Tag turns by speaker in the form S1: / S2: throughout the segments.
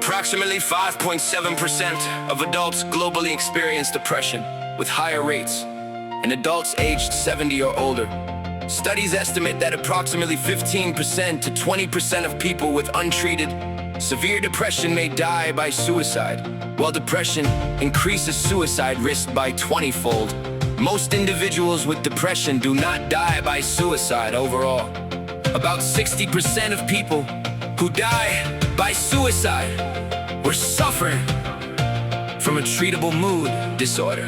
S1: Approximately 5.7% of adults globally experience depression, with higher rates in adults aged 70 or older. Studies estimate that approximately 15% to 20% of people with untreated severe depression may die by suicide, while depression increases suicide risk by 20-fold. Most individuals with depression do not die by suicide overall. About 60% of people who die by suicide were suffering from a treatable mood disorder.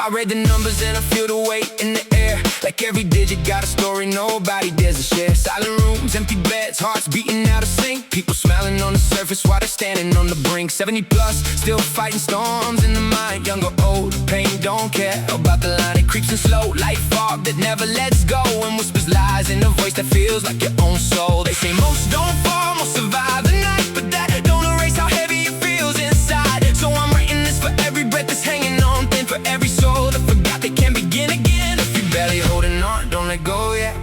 S1: I read the numbers and I feel the weight in the air. Like every digit got a story nobody dares to share. Silent rooms, empty beds, hearts beating out of sync. People smiling on the surface while they're standing on the brink. 70 plus, still fighting storms in the mind. Young or old, pain don't care about the line. It creeps in slow, like fog that never lets go, and whispers lies in a voice that feels like your own soul. They say most don't fall, most survive the night, but that don't erase how heavy it feels inside. So I'm writing this for every breath that's hanging on thin, for every soul that forgot they can begin again. If you're barely holding on, don't let go yet.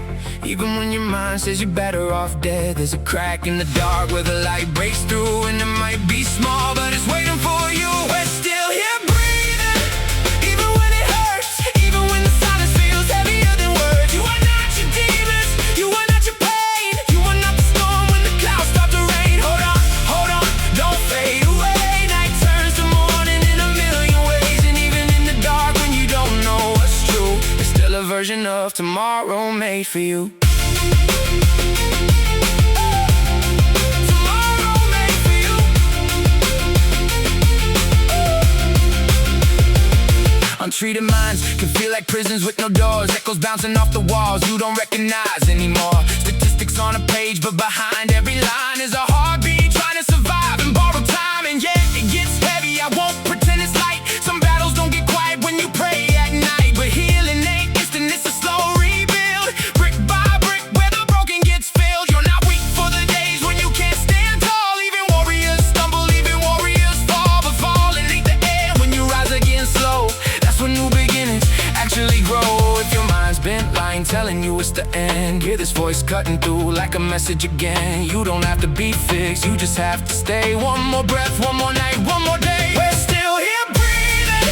S1: Even when your mind says you're better off dead, there's a crack in the dark where the light breaks through, and it might be small, but it's waiting for you. We're still here breathing, even when it hurts, even when the silence feels heavier than words. You are not your demons, you are not your pain, you are not the storm when the clouds start to rain. Hold on, don't fade away. Night turns to morning in a million ways, and even in the dark when you don't know what's true, there's still a version of tomorrow made for you. Untreated minds can feel like prisons with no doors. Echoes bouncing off the walls you don't recognize anymore. Statistics on a page, but behind every line is a heartbeat trying to survive and borrow time. And yeah, it gets heavy, I won't pretend it's light. Some battles don't get quiet when you pray at night, but healing ain't instant, it's a slow rebuild. Brick by brick, where the broken gets filled. You're not weak for the days when you can't stand tall. Even warriors stumble, even warriors fall, but falling ain't the end when you rise again slow. When new beginnings actually grow. If your mind's been lying, telling you it's the end, hear this voice cutting through like a message again. You don't have to be fixed, you just have to stay. One more breath, one more night, one more day. We're still here breathing,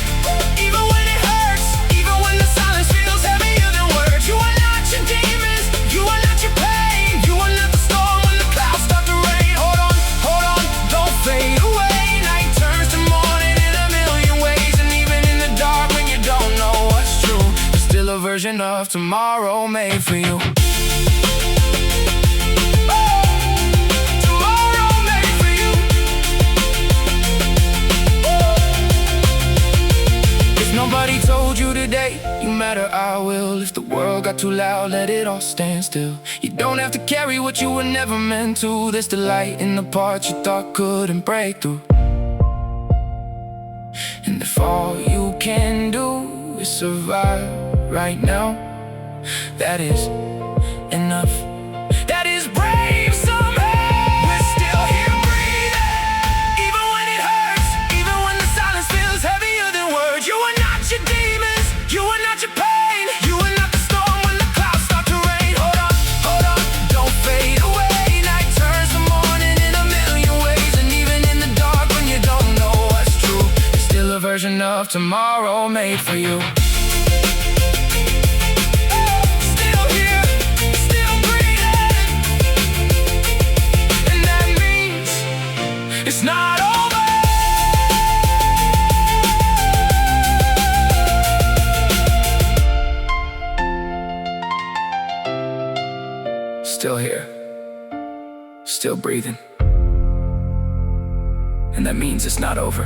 S1: even when it hurts, even when the silence feels heavier than words. You are not your demons, you are not your pain, you are not the storm when the clouds start to rain. Hold on, don't fade away. Night turns to morning in a million ways, and even in the dark when you don't know what's true, there's still a version of tomorrow made for you. Tomorrow made for you. If nobody told you today you matter, I will. If the world got too loud, let it all stand still. You don't have to carry what you were never meant to. There's the light in the parts you thought couldn't break through. And if all you can do is survive right now, that is enough. That is brave somehow. We're still here breathing, even when it hurts, even when the silence feels heavier than words. You are not your demons, you are not your pain, you are not the storm when the clouds start to rain. Hold on, don't fade away. Night turns to morning in a million ways, and even in the dark when you don't know what's true, there's still a version of tomorrow made for you. It's not over. Still here, still breathing, and that means it's not over.